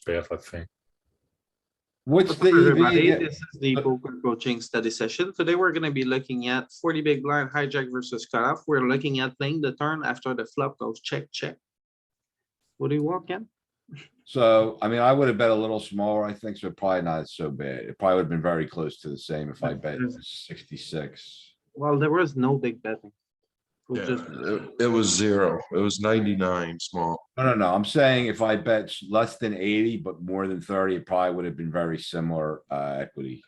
paired, I think. What's What's the up, everybody? EV? This is the poker coaching study session. Today, we're gonna be looking at 40 big blind hijack versus cutoff. We're looking at playing the turn after the flop goes check, check. What do you want, Ken? So, I mean, I would have bet a little smaller, I think, so probably not so bad. It probably would have been very close to the same if I bet 66. Well, there was no big betting. It was Yeah, just it was 0. It was 99 small. No, I'm saying if I bet less than 80, but more than 30, it probably would have been very similar, equity.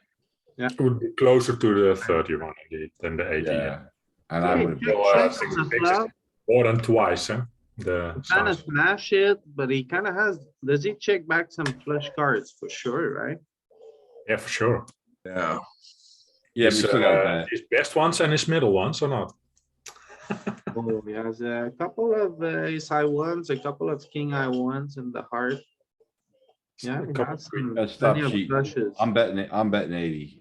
It would be closer to the 31 indeed than the 80. Yeah. And I Hey, would have check, bet. check on the 66 flop. more than twice, huh? The Kinda size. smash it, but he kinda has, does he check back some flush cards for sure, right? Yeah, for sure. Yeah, Yeah, we His, still got that. his best ones and his middle ones or not? Oh, he has a couple of ace high ones, a couple of king high ones in the heart. Yeah, A he couple has of queen. some That's tough plenty of cheating. flushes. I'm betting 80.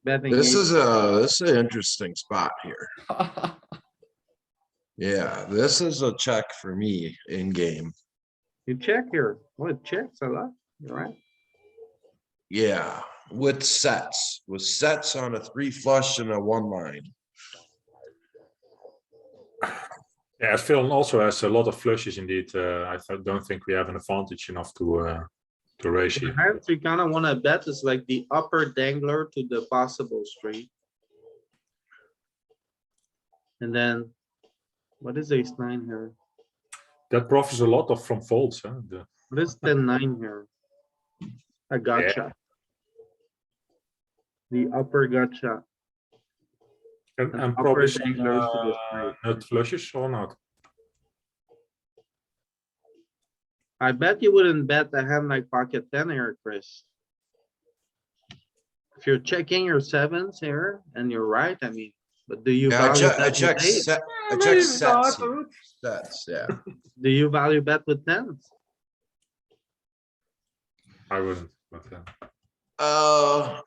Betting this ace. is an interesting spot here. Yeah, this is a check for me in game. You check here. Well, it checks a lot. You're right. Yeah, with sets on a 3 flush and a 1 line. Yeah, as Phil also has a lot of flushes indeed. Don't think we have an advantage enough to raise The here. hands you kinda wanna bet is like the upper dangler to the possible straight. And then, what is ace nine here? That profits a lot of from folds, huh? What is 10-9 here? A gotcha. The upper gotcha. And upper probably some danglers to the straight. nut flushes or not. I bet you wouldn't bet a hand like pocket 10 here, Chris. If you're checking your sevens here, and you're right, I mean, but do you Yeah, value I bet check with eight? set, I maybe check not. sets. Here. Sets, yeah. Do you value bet with tens? I wouldn't. But,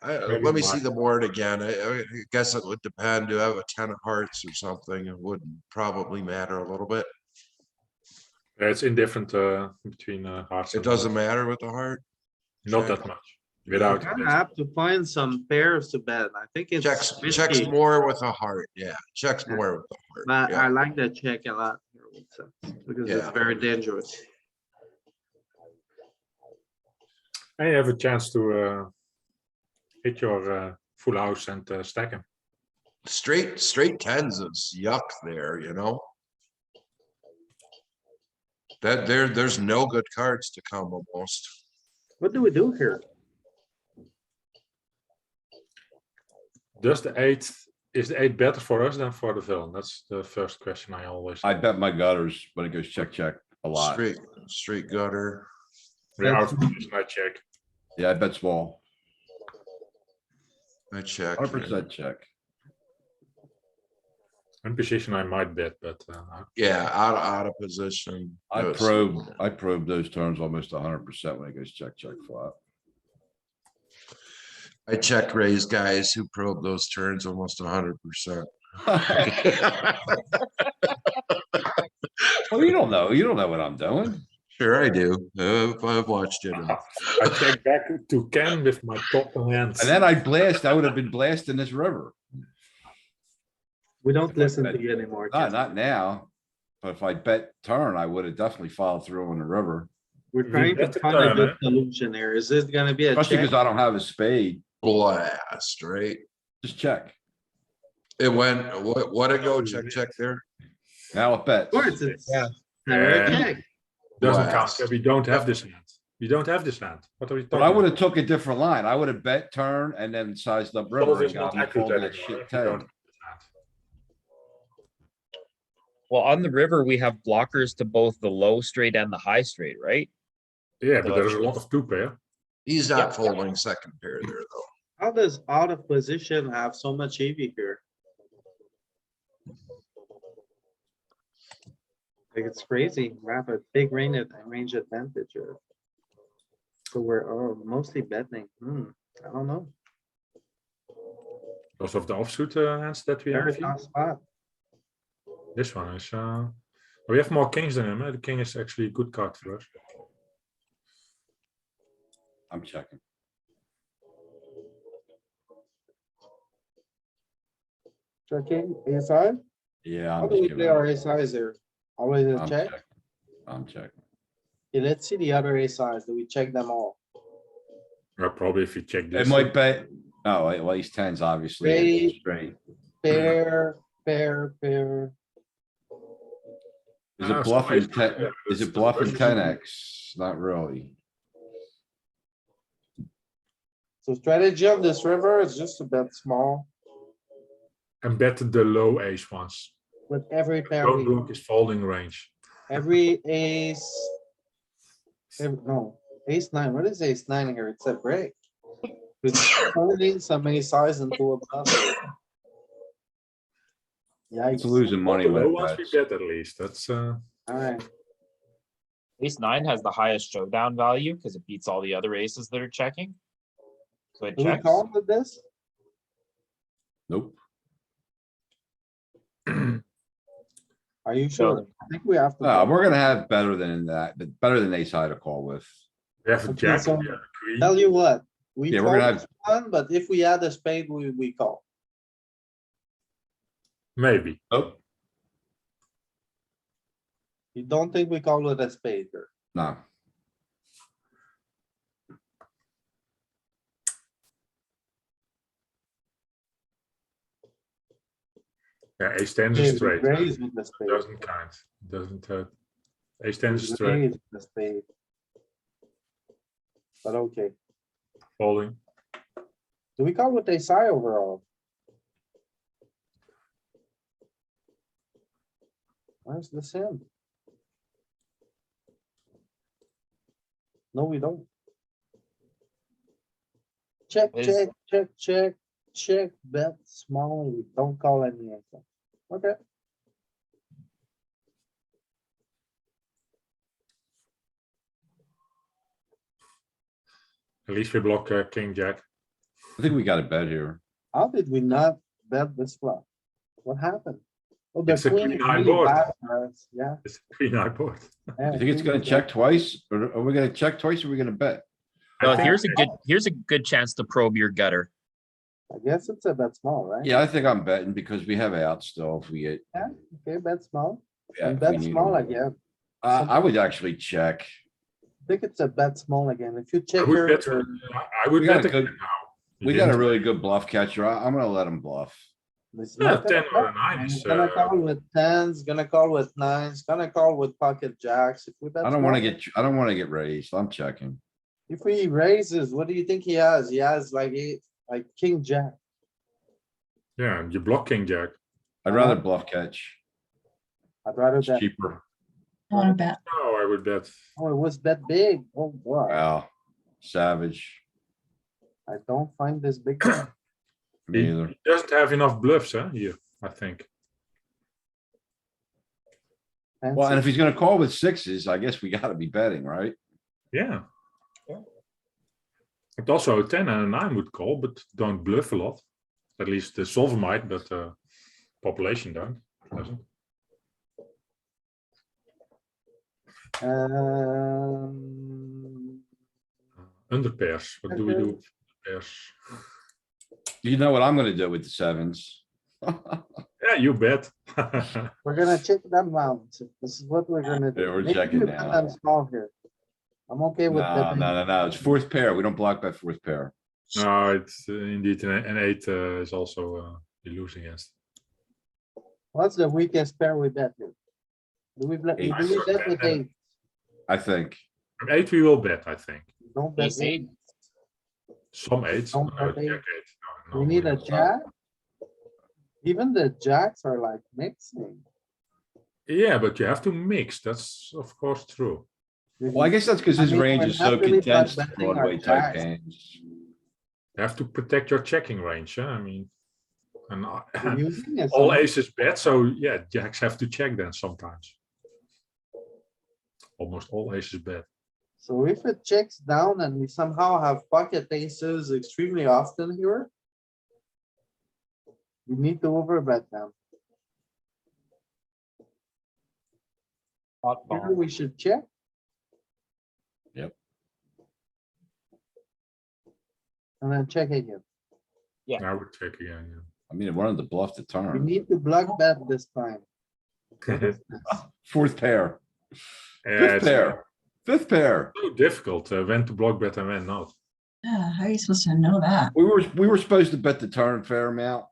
Maybe Let me not. see the board again. I guess it would depend. Do I have a 10 of hearts or something? It would probably matter a little bit. yeah, it's indifferent between hearts. It and doesn't hearts. matter with the heart. Not check. that much. Without I it, have to find some pairs to bet. I think it's Checks risky, more with a heart. Yeah, checks Yeah. more with the but heart. I Yeah. like that check a lot here with sets, because it's Yeah. very dangerous. and you have a chance to hit your full house and stack him. Straight tens is yuck there, you know. There's no good cards to come almost. What do we do here? Is the 8 better for us than for the villain? That's the first question I always. I bet my gutters when it goes check, check a lot. Straight gutter. We're out That's- of position, I check. Yeah, I bet small. I check. 100% check. In position, I might bet, but Yeah, out of position. I Yes. probe those turns almost 100% when it goes check, check flop. I check raise guys who probe those turns almost 100%. Well, you don't know. You don't know what I'm doing. Sure I do. I've watched it. I check back to Ken with my top hands. And then I would have been blasting this river. We don't If I listen bet- to you anymore. Not, Ken. not now. But if I bet turn, I would have definitely followed through on the river. We're trying to bet the find a turn, good eh? solution here. Is this gonna be a Especially check? because I don't have a spade. Blast, right? Just check. It went, what it go? Check there? Now it bets. Of course, it's. Yeah. Direct Yeah. check. Doesn't count. Blast. Yeah, we don't have this hand. We don't have this hand. What are we But talking I would about? have took a different line. I would have bet turn and then sized up river Solve and is got not me accurate folding that anymore shit if you don't 10. have this hand. Well, on the river, we have blockers to both the low straight and the high straight, right? Yeah, but there's a lot of 2-pair. He's not folding second pair there though. How does out of position have so much EV here? Like, it's crazy. We have a big range advantage here. So we're mostly betting. I don't know. Because of the offsuit hands that we Very have here. tough spot. This one is. We have more kings than him. The king is actually a good card for us. I'm checking. Checking ace high? Yeah, How I'm do just we giving. play our ace highs here? Always a I'm check? checking. I'm checking. Okay, let's see the other ace highs. Do we check them all? Probably if you check It this. might bet. Oh, well, ace tens obviously. It's straight. Pair, pair, pair. Is it Ah, bluffing some ten? ace- yeah, Is that's it the bluffing flushes. 10x? Not really. So strategy of this river is just to bet small And bet the low ace ones. with every pair Don't we, block his folding range. every ace. No, ace nine, what is ace nine here? It's a break. It's folding some ace size into a bluff. It's Yikes, losing money The when low it ones we bets. bet at least. That's alright, Ace nine has the highest showdown value because it beats all the other aces that are checking. So it do we checks. call with this? Nope. Are you sure? I think we have to. No, call. we're gonna have better than that, but better than ace high to call with. we have a Okay, jack, so we have a queen. Tell you what, we Yeah, we're call gonna this one, but if we had a spade, we call. Maybe. Oh, You don't think we call with a spade here? no. Yeah, ace ten Okay, is we straight. raise with the spade. Doesn't count. Doesn't ace ten We is straight. raise with the spade. But okay, Folding. do we call with a side overall? Where's the sim? No, we don't. Check, Is- check, check, check, check, bet small, we don't call any of them. Okay, At least we block king jack. I think we got a bet here. how did we not bet this flop? What happened? Oh, the It's a queen queen is high really board. bad for us, yeah. It's a queen high board. yeah, You think it's queen gonna is check bad. twice? Or are we gonna check twice or are we gonna bet? No, I think- here's a good chance to probe your gutter. I guess it's a bet small, right? Yeah, I think I'm betting because we have outs still if we get. Okay, bet small, yeah, and if we bet need small them. again. I would actually check. I think it's a bet small again. If you I check would here, bet. you're- I would We got bet a good- again now. You We got a didn't- really good bluff catcher. I'm gonna let him bluff. it's Yeah, not gonna 10 or a call. 9 He's is, gonna call with tens, gonna call with nines, gonna call with pocket jacks. If we bet I don't wanna small, I don't wanna get raised. I'm checking. if he raises, what do you think he has? He has like like king jack. Yeah, you block king jack. I'd Uh-huh. rather bluff catch. I'd rather It's bet. cheaper. I wanna bet. No, I would bet. Oh, it was bet big. Oh, boy. Wow. Savage. I don't find this big. Me either. He doesn't have enough bluffs, here, I think. Well, and if he's gonna call with sixes, I guess we gotta be betting, right? Yeah. And also a 10 and a 9 would call, but don't bluff a lot. At least the solver might, but population doesn't. Under pairs, what do we do? with Pairs. You know what I'm gonna do with the sevens? Yeah, you bet. We're gonna check them out. This is what we're gonna do. Yeah, we're Maybe checking we bet now. them small here. I'm okay with No, betting. no. It's fourth pair. We don't block bet fourth pair. No, it's indeed an 8 is also you lose against. What's the weakest pair we bet here? Do we bet, Eight. do we bet with eight? I think. From 8 we will bet, I think. Don't bet Ace eight. eight. Some 8s. Don't No, bet jack 8. eight. No, We need a don't. jack. Even the jacks are like mixing. Yeah, but you have to mix. That's of course true. Well, I guess that's because I his mean, range we're is not so really condensed to betting our Broadway type jacks. hands. You have to protect your checking range. I mean, and We're using a all some- aces bet, so yeah, jacks have to check then sometimes. Almost all aces bet. So if it checks down and we somehow have pocket aces extremely often here. We need to overbet them. Pot Here bomb. we should check. Yep. And then check again. I would check again, I mean, it wanted to bluff the We turn. need to block bet this time. What yeah. is this? Fourth pair, Yeah, fifth it's pair, fifth pair. so difficult when to block bet and when not. Yeah, how are you supposed to know that? We were supposed to bet the turn fair amount.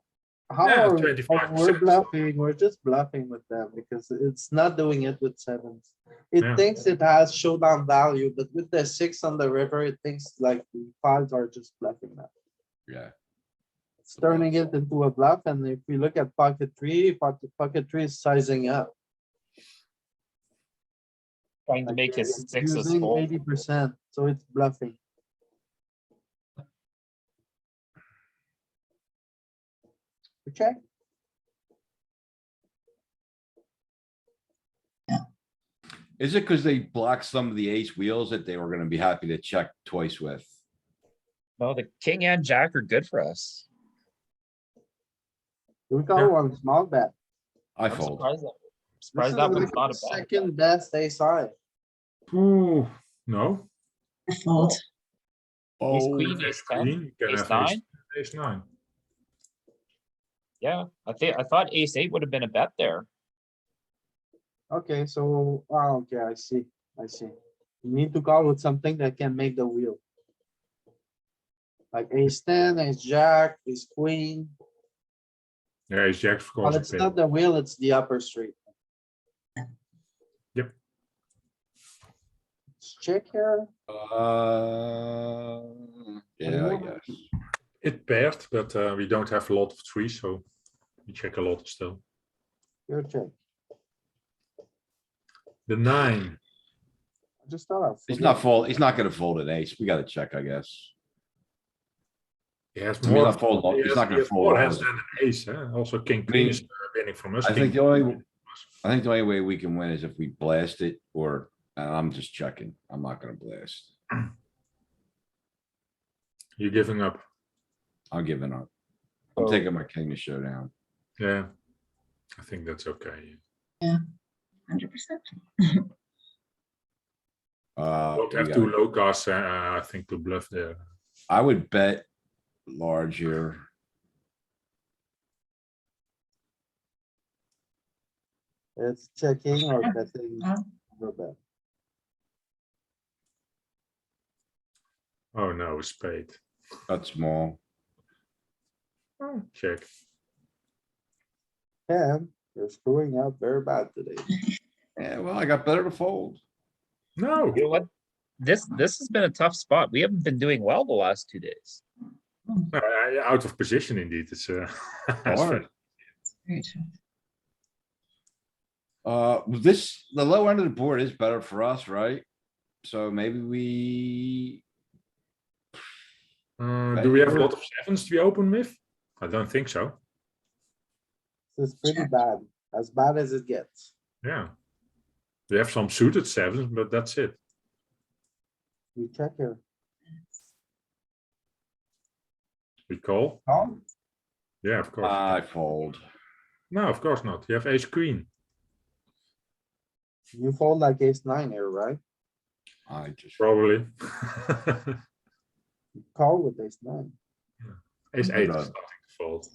How Yeah, are we- 25%. we're bluffing, we're just bluffing with them because it's not doing it with sevens. It Yeah. thinks it has showdown value, but with the six on the river, it thinks like the fives are just bluffing that. Yeah, It's turning it into a bluff, and if we look at pocket three is sizing up. Trying to make his sixes full. 80%, so it's bluffing. We check. is it because they blocked some of the ace wheels that they were gonna be happy to check twice with? No, the king and jack are good for us. We call Yeah. one small bet. I I'm fold. surprised that, This surprised is that like one's not a the bet. second best ace high. Ooh, no. I fold. Ace Oh, queen, Ace ace ten, queen, you can ace have nine. ace nine. Yeah, I thought ace eight would have been a bet there. Okay, so, okay, I see. You need to call with something that can make the wheel. Like ace ten, ace jack, ace queen, Yeah, ace jack of but course. a it's pip. not the wheel, it's the upper street. Yep. Let's check here. Yeah, I guess. It paired, but we don't have a lot of trees, so we check a lot still. Your check. The 9. I just thought of. He's not fold, he's not gonna fold an ace. We gotta check, I guess. He has I mean, more. not fold, he he's has- not he gonna has fold. more all hands of it. than an ace. Also, king I queen mean, is winning from us. I king think the queen only, I think the only way we can win is if we blast it or, and I'm just checking. I'm not gonna blast. You're giving up. I'm giving up. I'm Oh. taking my king to showdown. Yeah, I think that's okay. 100%. Don't we have gotta- two low cards, I think, to bluff there. I would bet large here. It's checking or betting. Uh, No bet. Oh no, spade. That's small. Check. Ken, you're screwing up very bad today. Yeah, well, I got better to fold. No, You know what? This has been a tough spot. We haven't been doing well the last 2 days. out of position indeed. It's it's Hard. Great. This, the low end of the board is better for us, right? So maybe we, do we have a lot of sevens to be open with? I don't think so. This is pretty bad as it gets. Yeah. We have some suited sevens, but that's it. We check here. We call. Call? Yeah, of course. I fold. No, of course not. You have ace queen. You fold like ace nine here, right? I just, Probably. You call with ace nine. Ace I'm eight good is on- starting to fold.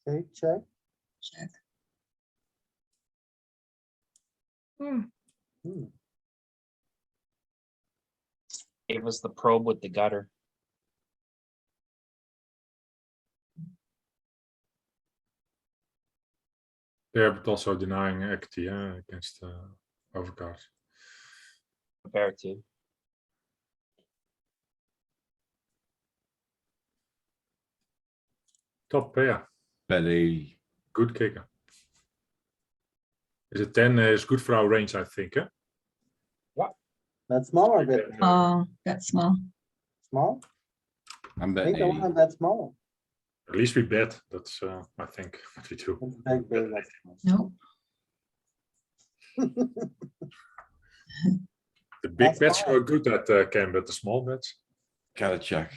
Okay, check. Check. Hmm. Gave us the probe with the gutter. Yeah, but also denying equity against overcards. Compared to. Top pair. bet 80. Good kicker. Is it 10 is good for our range, I think. That's small or bit Oh, that's small. small? I'm I betting think the 80. one that's small. At least we bet. That's I think what we do. It's big, that's small. Nope. The big That's bets fine. are good at Ken, but the small bets. Gotta check.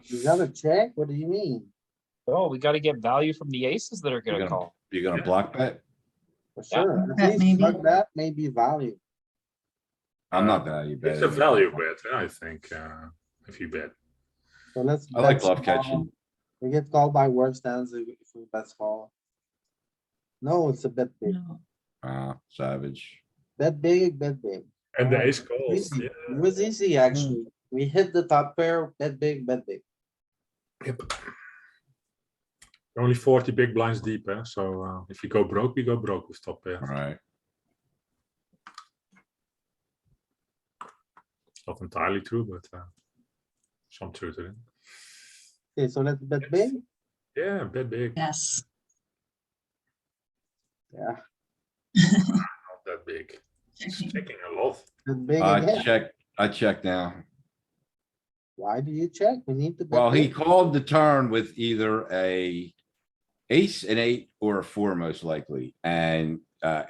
You gotta check, what do you mean? Oh, we gotta get value from the aces that are You're gonna gonna- call. You're gonna block bet? For Yeah. sure, at That least maybe. like that may be value. I'm not value It's betting. a value bet, I think, if you bet. So let's. I like bet bluff small. catching. We get called by worse hands if we bet small. No, it's a bet big. No. Savage. Bet big, bet big. And the Alright, ace calls, Easy. yeah. It was easy, actually. We hit the top pair, bet big, bet big. Yep. Only 40 big blinds deep, so if you go broke, we go broke with top pair. Alright, Not entirely true, but some truth in it. Okay, so let's bet big. Yeah, bet big, Yes. Yeah, not that big. It's Checking. checking a lot. bet big again. I check now. Why do you check? We need to. bet Well, he big. called the turn with either a ace, an 8, or a 4 most likely, and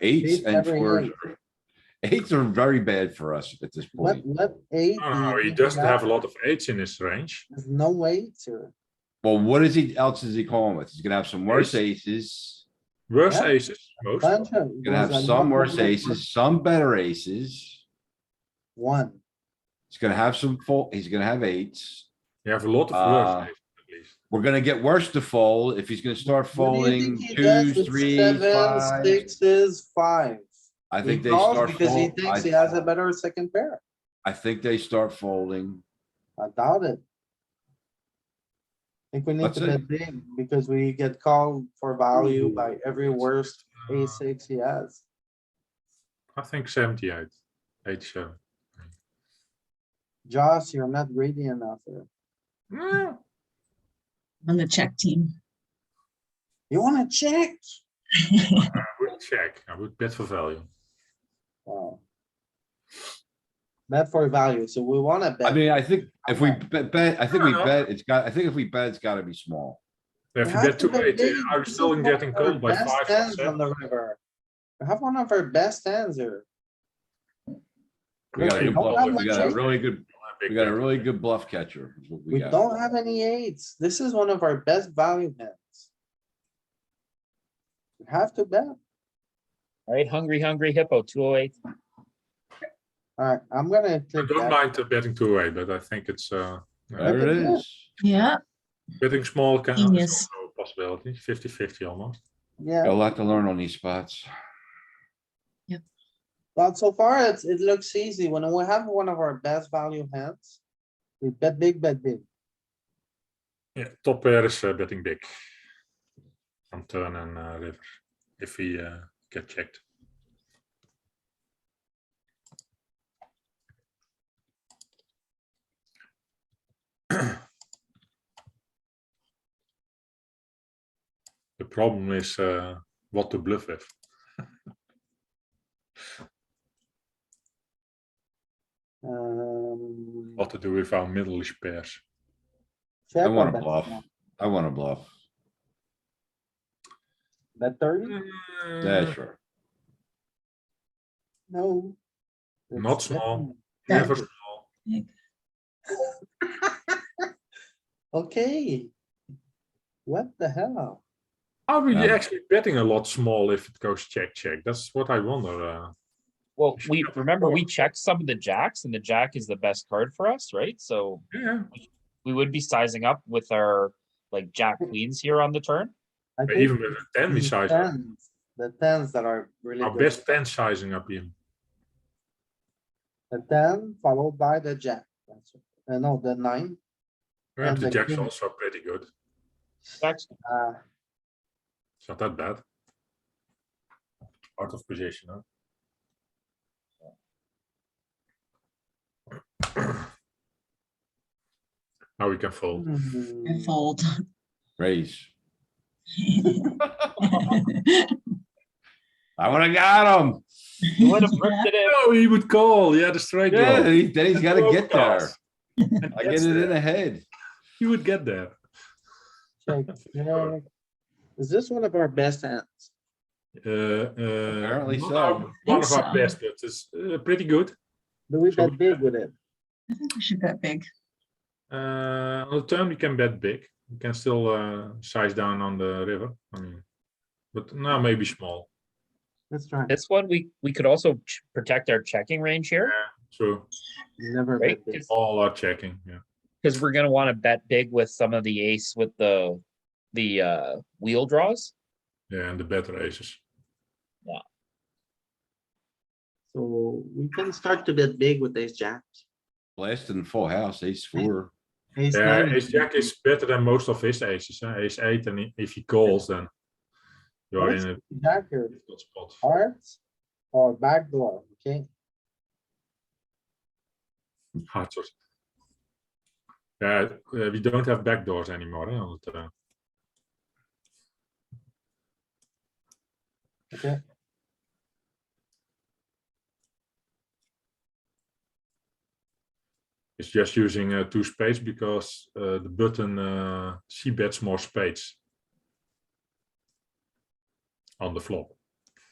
eights Ace and never 4s. hit. Eights are very bad for us at this point. What eight? No, do no, you he think doesn't got? have a lot of eights in his range. There's no eights here. Well, what is he, else is he calling with? He's gonna have some worse aces. Worse Yeah. aces, most. Bunch of. He's gonna have there's a some lot worse of- aces, some better aces. One. He's gonna have some full, he's gonna have eights. You have a lot of Uh, worse aces, at least. We're gonna get worse to fold if he's gonna start What do you folding think he does twos, with threes, sevens, fives. sixes, fives? I He think they calls start because he fold, thinks he has a better second pair. I think they start folding. I doubt it. Think we need Let's to see. bet big because we get called for value by every worst a6 he has. I think 78, 87. Josh, you're not greedy enough here. No, On the check team. You wanna check? I would check. I would bet for value. Wow. Bet for value, so we wanna I bet. mean, I think if we bet, I think we No. bet, I think if we bet, it's gotta be small. If We you have bet to too bet late, big. I'm This still is getting one of our called by best 5 and hands on 7. the river. We have one of our best hands here. We got a We good don't bluff, have we much got a eight. really good, we got a really good bluff catcher. is what We got. don't have any eights. This is one of our best value hands. We have to bet. Alright, hungry hippo, 208. Alright, I'm gonna I click don't that. mind betting 2-8, but I think it's There Look it at that. is. Yeah, betting small can is Genius. also a possibility. 50-50 almost. Got Yeah, a lot to learn on these spots. but so far it looks easy. When we have one of our best value hands. We bet big, bet big. Yeah, top pair is betting big. On turn and river. If we get checked. The problem is what to bluff with. What to do with our middle-ish pairs. check I or wanna bet bluff. small? I wanna bluff. Bet 30? Yeah, sure. No. Not It's small. That- Never small. Okay. What the hell? Are we Yeah. actually betting a lot small if it goes check, check? That's what I wonder. Well, should we have remember we four. checked some of the jacks and the jack is the best card for us, right? So Yeah, we would be sizing up with our like jack queens here on the turn. I but think even with a 10 we the size up. the tens that are really Our good. best 10 sizing up even. The 10 followed by the jack. That's no, the 9. Yeah, And the the jack's king. also pretty good. Jacks, It's not that bad. Out of position, huh? Now we can fold. hmm, and fold. Raise. I would've got him. you would have ripped it in. No, he would call. Yeah, the straight Yeah, draw. then he's gotta get there. And I gets get it in there. ahead. He would get there. check, check. Is this one of our best hands? Apparently not so. our- One Think of our so. best, but it's pretty good. Do we So bet big with it? I think we should bet big. On the turn, we can bet big. We can still size down on the river. I mean, but now maybe small. Let's try. This one, we could also protect our checking range here. So Never Right? bet big. all are checking. Yeah. Because we're gonna want to bet big with some of the ace with the wheel draws. Yeah, and the better aces. So we can start to bet big with ace jack. Blasting full house, ace four. Ace Yeah, nine. ace jack is better than most of his aces. Ace eight, and if he calls, then you are What's in a Jack here, difficult spot. hearts or backdoor, okay? Hard sort. Yeah, we don't have backdoors anymore on the turn. Okay. It's just using two spades because the button C bets more spades on the flop.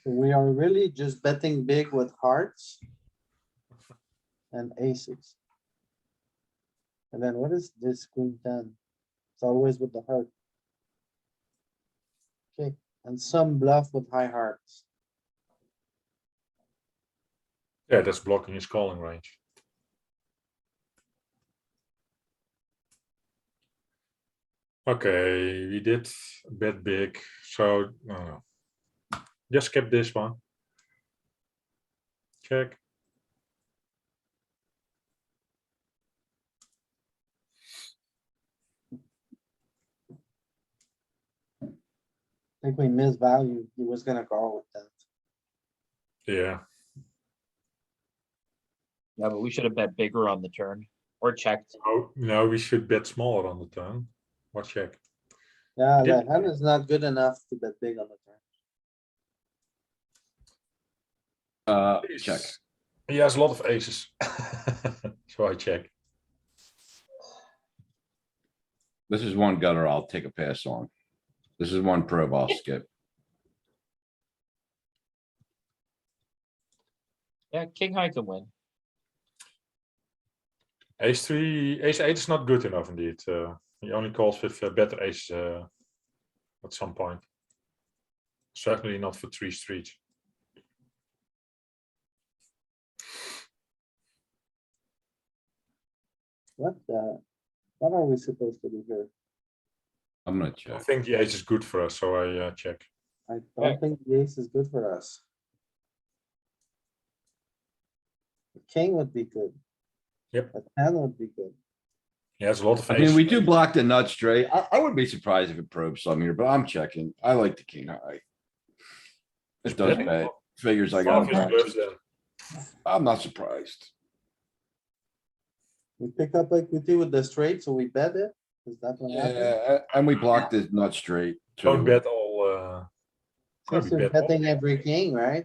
We are really just betting big with hearts. And aces. And then what is this queen ten? It's always with the heart. Okay, and some bluff with high hearts. Yeah, that's blocking his calling range. Okay, we did bet big, so just skip this one. Check. I think we missed value. He was gonna call with that. Yeah, Yeah, but we should have bet bigger on the turn or checked. no, we should bet smaller on the turn. Or check. Yeah, Did- the hand is not good enough to bet big on the turn. Check. He has a lot of aces, so I check. This is one gutter I'll take a pass on. This is one probe I'll skip. Yeah, king high can win. Ace three, ace eight is not good enough indeed. He only calls with better ace at some point. Certainly not for three streets. What are we supposed to do here? I'm gonna I check. think the ace is good for us, so I check. I Yeah. don't think the ace is good for us. The king would be good. Yep. A ten would be good. He has a lot of I aces. mean, we do block the nut straight. I wouldn't be surprised if it probes some here, but I'm checking. I like the king high. It does betting. bet. Figures I Half got. his bluffs then. I'm not surprised. We pick up equity with the straight, so we bet it. Is that what happened? Yeah, and we blocked this nut straight. Don't too. bet all. Since we you're bet all. betting every king, right?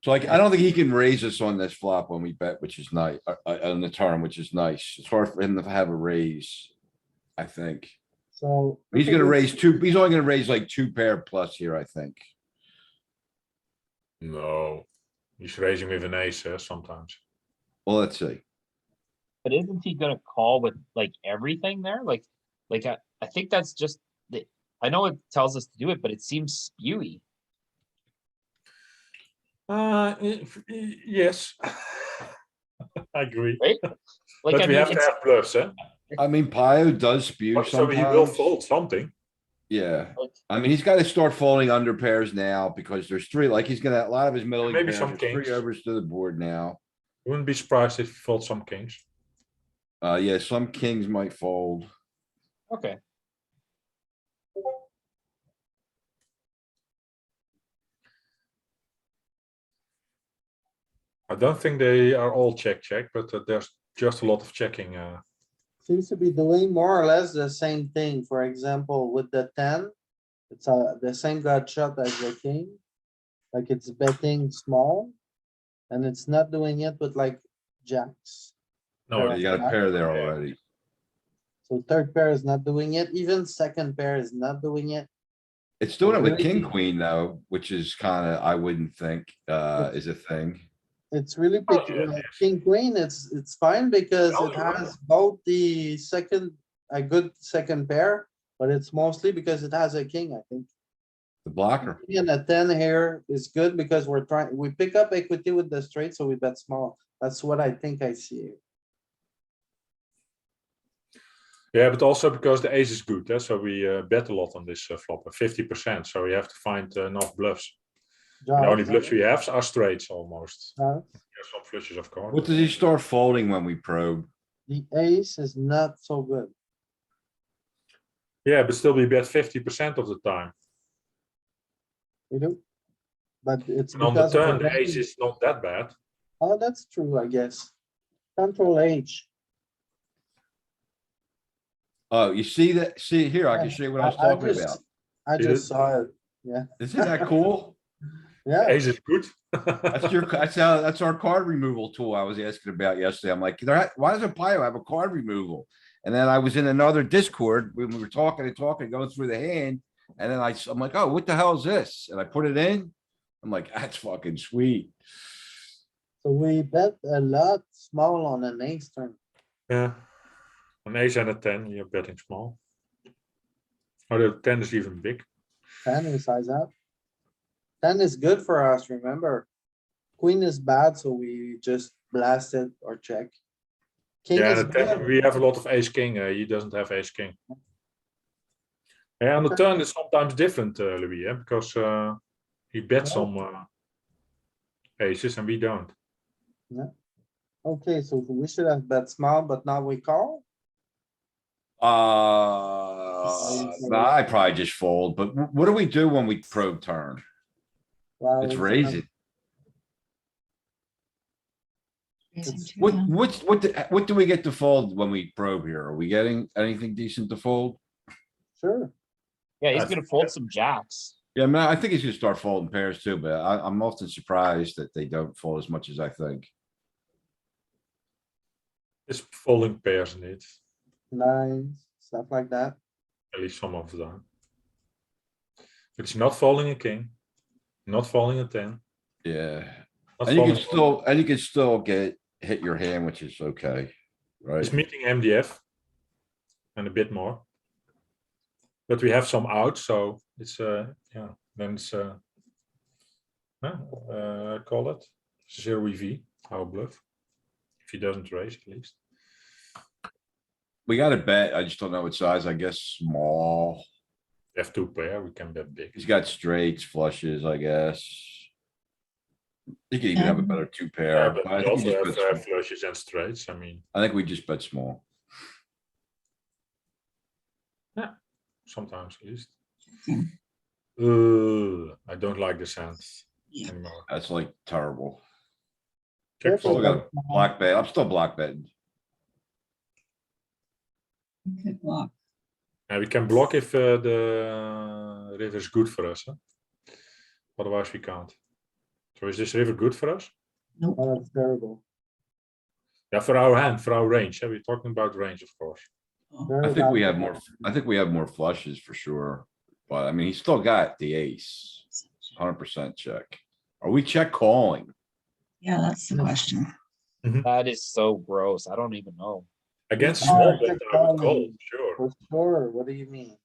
So like, I don't think he can raise us on this flop when we bet, which is nice, on the turn, which is nice. It's hard for him to have a raise. I think. So. He's look at gonna this. raise two, he's only gonna raise like two pair plus here, I think. No, he's raising with an ace sometimes. Well, let's see. But isn't he gonna call with like everything there? Like I think that's just the, I know it tells us to do it, but it seems spewy. Yes, I agree. Right? Like, But I we mean, have to it's, have bluffs, eh? I mean, Pio does spew So he will sometimes. fold something. Yeah, like, I mean, he's gotta start folding under pairs now because there's three, like he's gonna, a lot of his middling Maybe pairs, some there's three kings. overs to the board now. Wouldn't be surprised if he folds some kings. Yeah, some kings might fold. okay. I don't think they are all check, but there's just a lot of checking. Seems to be doing more or less the same thing. For example, with the ten. It's the same gut shot as the king. Like it's betting small. And it's not doing it with like jacks. No, Yeah. You got a pair there already. So third pair is not doing it. Even second pair is not doing it. It's doing it with Really? king, queen though, which is kinda, I wouldn't think, is a thing. It's really Oh, picky. yeah, yes. King, queen, it's fine because Oh, it yeah. has both the second, a good second pair. But it's mostly because it has a king, I think. The blocker. And a ten here is good because we pick up equity with the straight, so we bet small. That's what I think I see. Yeah, but also because the ace is good, so we bet a lot on this flop, 50%. So we have to find enough bluffs. The only bluffs we have are straights almost. Jacks. There's some flushes, of course. What does he start folding when we probe? The ace is not so good. Yeah, but still we bet 50% of the time. We do. But it's And on the because. of turn, the betting. ace is not that bad. Oh, that's true, I guess. Control H. Oh, you see that? See here, I can show you what I was talking just- about. I See just it? saw it. Yeah, Isn't that cool? yeah. Ace is good. That's our card removal tool I was asking about yesterday. I'm like, why doesn't Pio have a card removal? And then I was in another Discord when we were talking and talking, going through the hand. And then I'm like, oh, what the hell is this? And I put it in. I'm like, that's fucking sweet. So we bet a lot small on an ace turn. Yeah. An ace and a 10, you're betting small. Oh, the 10 is even big. 10 is size up. 10 is good for us, remember? Queen is bad, so we just blast it or check. King Yeah, is and the 10, good. we have a lot of ace king. He doesn't have ace king. Yeah, on the Okay. turn it's sometimes different, Louis, because he bets some aces and we don't. Okay, so we should have bet small, but now we call. Nah, I probably just fold, but what do we do when we probe turn? Well, It's gonna- raising. Raising two What, now. what do we get to fold when we probe here? Are we getting anything decent to fold? Sure, Yeah, he's I gonna think fold that- some jacks. Yeah, man, I think he's gonna start folding pairs too, but I'm often surprised that they don't fold as much as I think. It's folding pairs indeed, nines, stuff like that. at least some of the time. But it's not folding a king, not folding a 10. Yeah, Not and you can folding still hit your hand, which is okay, right? It's meeting MDF and a bit more. But we have some out, so it's yeah, then it's call it 0 EV, our bluff. If he doesn't raise at least. We got to bet. I just don't know what size. I guess small. We have 2 pair, we can bet big. He's got straights, flushes, I guess. He could even have a better two Yeah, pair. but but I we think we also just have bet small. flushes and straights, I mean, I think we just bet small. sometimes at least. Hmm. I don't like the sense Yeah. anymore. That's like terrible. Check Careful, Still fold. got a block bet. I'm still block betting. Good block. And we can block if the river is good for us. Huh? Otherwise we can't. So is this river good for us? Nope. Oh, that's terrible. Yeah, for our hand, for our range. We're talking about range, of course. Oh, Very I think we bad. have more, I think we have more flushes for sure. But I mean, he's still got the ace. 100% check. Are we check calling? Yeah, that's the question. That is so gross. I don't even know. Against Oh, small check bet, I would call, calling. sure. For sure, what do you mean?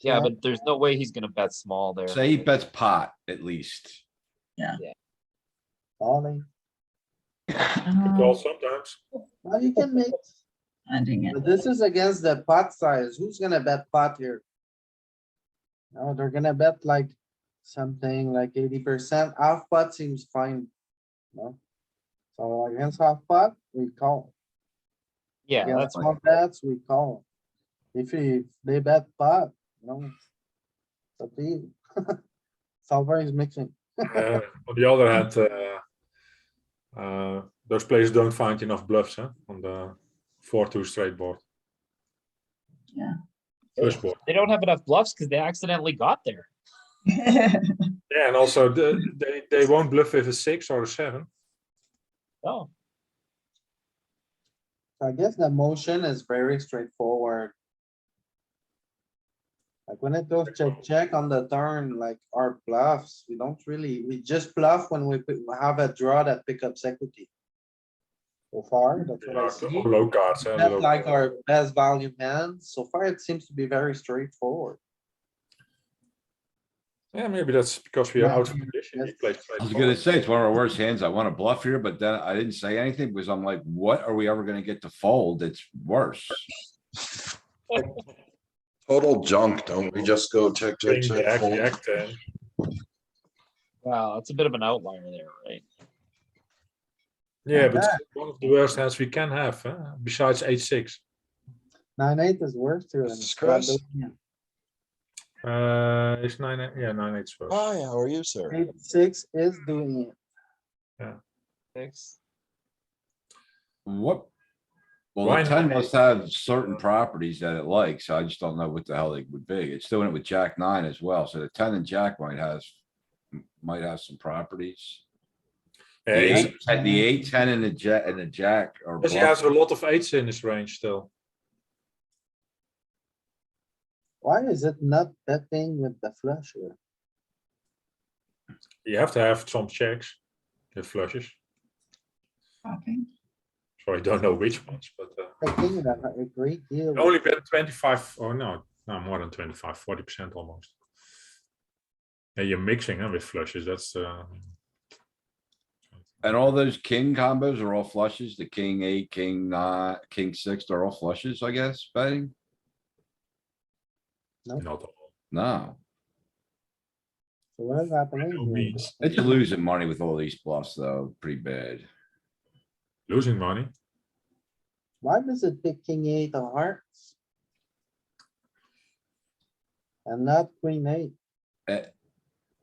Yeah, Yeah. but there's no way he's gonna bet small there. Say he Like, bets pot at least. Calling. We call Oh, sometimes. Well, you can make, finding it. but this is against the pot size. Who's gonna bet pot here? No, they're gonna bet like something like 80%. Half pot seems fine. No? So against half pot, we call. Yeah, Against that's small bets, we call. If they bet pot, no. It's up to you. Solver is mixing. On the other hand, those players don't find enough bluffs on the 4-2 straight board. Yeah. Flush board. they don't have enough bluffs because they accidentally got there. Yeah, and also they won't bluff with a 6 or a 7. Oh, I guess the motion is very straightforward. Like when it goes check on the turn, like our bluffs, we just bluff when we have a draw that pickups equity. So far, that's what I see. Low cards. Not like our best value hands. So far, it seems to be very straightforward. Yeah, maybe that's because we are out of Yeah, position. He yes. plays I straight was forward. gonna say, it's one of our worst hands. I want to bluff here, but then I didn't say anything because I'm like, what are we ever gonna get to fold? It's worse. Total junk, don't we just go check, check, King, check? jack, fold? jack 10. Wow, that's a bit of an outlier there, right? Yeah, but it's one of the worst hands we can have, besides 8-6. 9-8 is worse too. This and is it's not Chris. doing it. It's 9-8, yeah, 9-8 worse. Hi, how are you, sir? 8-6 is doing it. 6. What? Well, Why the not? 10 must have certain properties that it likes. I just don't know what the hell they would be. It's doing it with jack 9 as well. So the 10 and jack might have some properties. Yeah, The it's- 8, the 8, 10 and the jack are. Because he has a bluffing. lot of 8s in his range still. Why is it not betting with the flush here? You have to have some checks with flushes. Popping. So I don't know which ones, but Taking a great deal. with- only bet 25 or no, more than 25, 40% almost. Yeah, you're mixing with flushes. That's And all those king combos are all flushes. The king 8, king 9, king 6, they're all flushes, I guess, betting? not all. No, So what is happening No here? means. it's losing money with all these bluffs though, pretty bad. Losing money. Why does it pick king 8 of hearts? And not queen 8? Eh,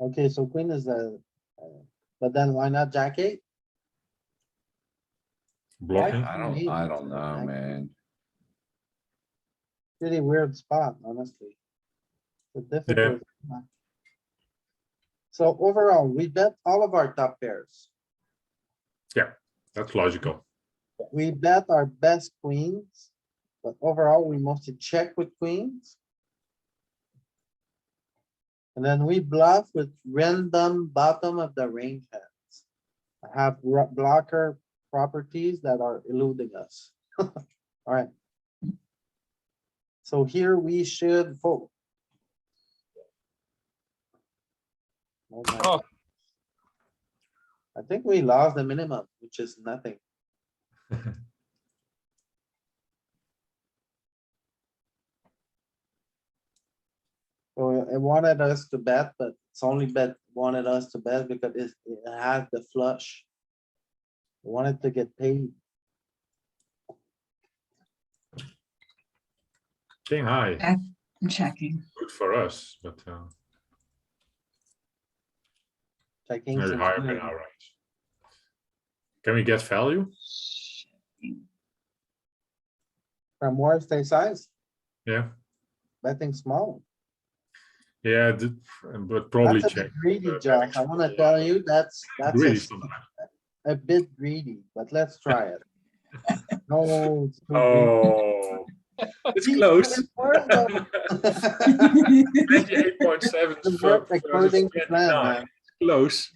Okay, so queen is but then why not jack 8? Blocking. I don't know, man. Pretty weird spot, honestly. It's a difficult spot. So overall, we bet all of our top pairs. That's logical. We bet our best queens, but overall, we mostly check with queens. And then we bluff with random bottom of the range hands. Have blocker properties that are eluding us. Alright. So here we should fold. Oh my Oh. I think we lost the minimum, which is nothing. So it wanted us to bet, but it's only wanted us to bet because it has the flush. It wanted to get paid. King high, I'm checking. good for us, but Checking. maybe some higher in money. our range. Can we get value? From worst day size, Yeah, betting small. yeah, but probably That's a check. bit greedy, betting Josh. I wanna small. tell you, that's Greedy sometimes. a bit greedy, but let's try it. No. it's too greedy. Oh, it's See, close. it worked though. 28.7 It worked according to plan, man. Close.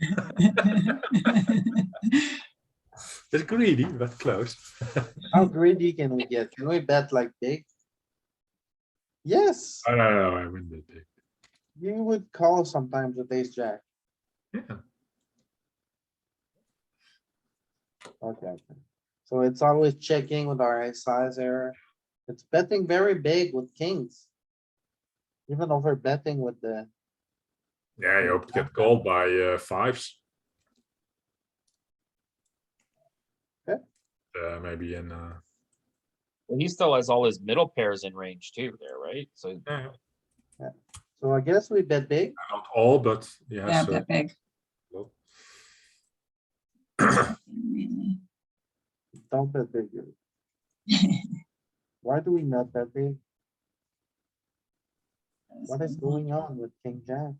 It's greedy, but close. How greedy can we get? Can we bet like big? Yes, I don't know, I win that big. you would call sometimes with ace jack. Yeah, Okay. So it's always checking with our ace size here. It's betting very big with kings. Even over betting with the, yeah, you hope to get called by fives. Okay. Maybe in Well, he still has all his middle pairs in range too there, right? So so I guess we bet big. not all, but Yeah, yes. bet big. Well. Really. Don't bet bigger. Why do we not bet big? What is going on with king jack?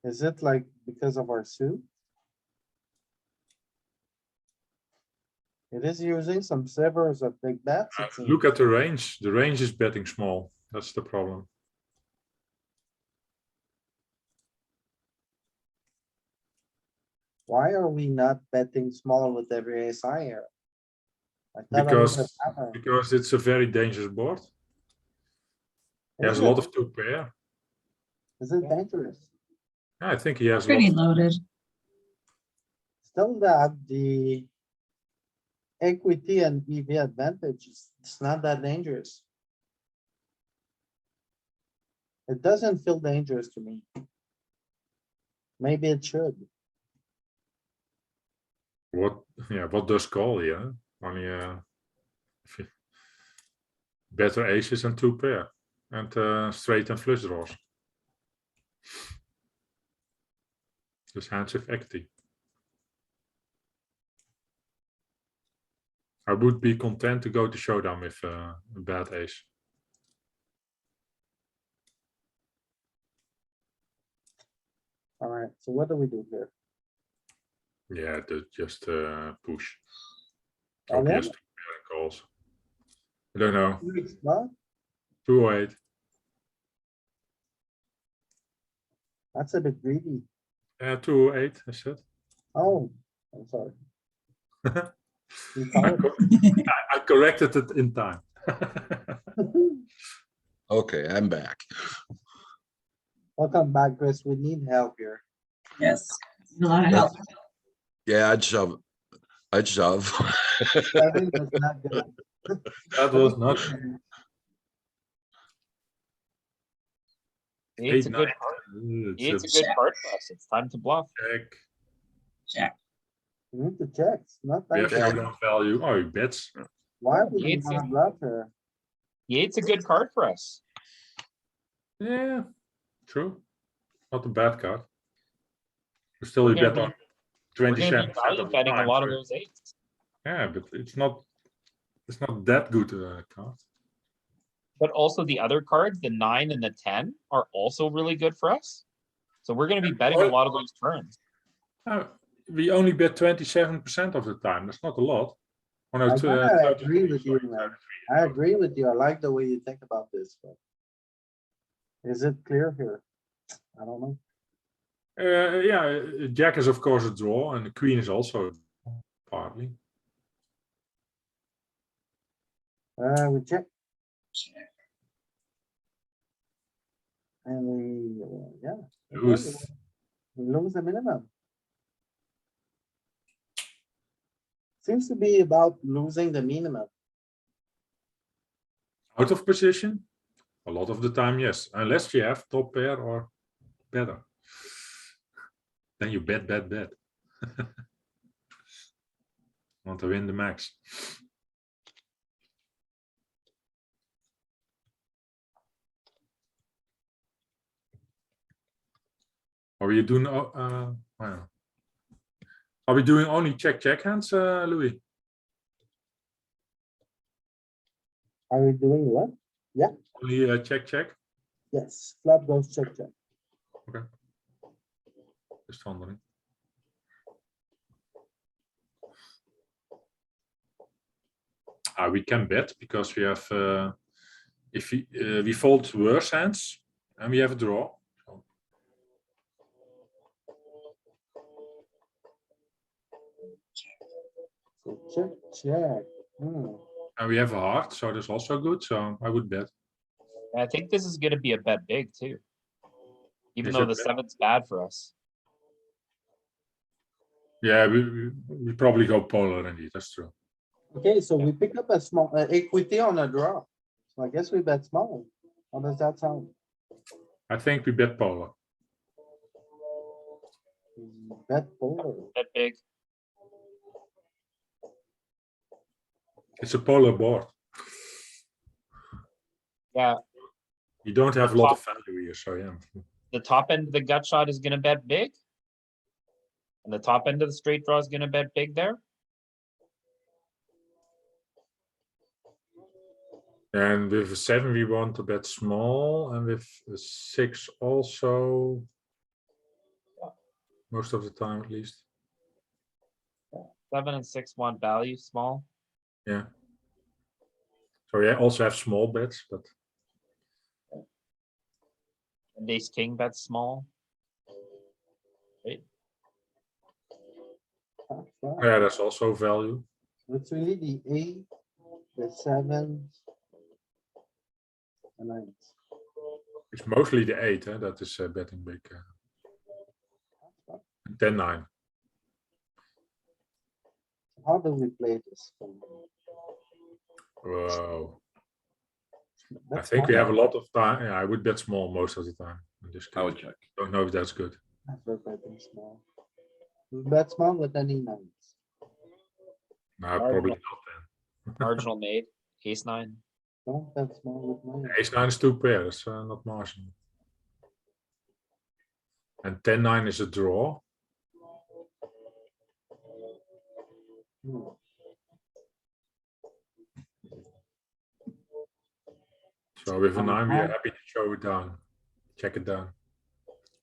Is it like because of our suit? It is using some slivers of big bets. it seems. Look at the range. The range is betting small. That's the problem. Why are we not betting small with every ace high here? I thought I Because would have hammered. because it's a very dangerous board. He has Is a lot it? of two pair. Is it dangerous? I think he has a Pretty lot. loaded. Still that the equity and EV advantage is, it's not that dangerous. It doesn't feel dangerous to me. Maybe it should. What, yeah, what does call here? Only better aces and 2 pair. And straight and flush draws. Just hands with equity. I would be content to go to showdown with a bad ace. Alright, so what do we do here? Yeah, just push. All Hope he in? has 2 pairing calls. I don't know. Mixed pot? 208. That's a bit greedy. 208, I said. Oh, I'm sorry. I You called I corrected it in time. it. Okay, I'm back. Welcome back, Chris. We need help here. Yes, a lot of help. Yeah, I'd shove. I'd shove. 7 was not good. That was not Eight's a 8, good 9. card. It's Eight's a good card for us. It's time to bluff. check. Check. We need to check. It's not We that have bad. showdown value. Oh, he bets. Why would we It's a- not bluff here? The eight's a good card for us. Yeah, true. Not a bad card. Still, We're you gonna bet on be- We're gonna 27% be value of the betting a time, lot of so- those eights. Yeah, but it's not that good card. But also the other cards, the 9 and the 10, are also really good for us. So we're gonna be betting a lot of those turns. We only bet 27% of the time. That's not a lot. On I a kinda agree with you, man. I agree with you. I like the way you think about this, but. Is it clear here? I don't know. Yeah, Jack is of course a draw, and the Queen is also a draw, partly. We check. And we, yeah. okay, Lose. We lose the minimum. Seems to be about losing the minimum. Out of position? A lot of the time, yes. Unless you have top pair or better. Then you bet. Want to win the max. Are you doing? Wow. Are we doing only check hands, Louis? Are we doing what? Only check. Yes, flop goes check. Just wondering. We can bet because we have. If we fold worse hands and we have a draw. So check. And we have a heart, so that's also good. So I would bet. I think this is gonna be a bet big too. Even Is though it the bet? 7's bad for us. Yeah, we probably go polar indeed. That's true. Okay, so we pick up a small equity on a draw. So I guess we bet small. How does that sound? I think we bet polar. Bet polar. Bet big. It's a polar board. Yeah, You don't have a lot of value here, so yeah. the top end of the gut shot is gonna bet big. And the top end of the straight draw is gonna bet big there. And with a 7, we want to bet small, and with a 6 also. Most of the time, at least. 7 and 6 want value small. Yeah. So yeah, also have small bets, but And ace king bets small. Right? yeah, that's also value. It's really the 8, the 7. The 9. It's mostly the 8 that is betting big. And 10-9. How do we play this? Whoa. I That's think we small. have a lot of time. Yeah, I would bet small most of the time. In this I would case. check. Don't know if that's good. Never betting small. We bet small with any nines. No, Marginal. probably not then. Marginal made, ace nine. Don't bet small with nines. Ace 9 is 2 pairs, not marginal. And 10-9 is a draw. Hmm. So with a 9, we are Uh-huh. happy to show it down. Check it down.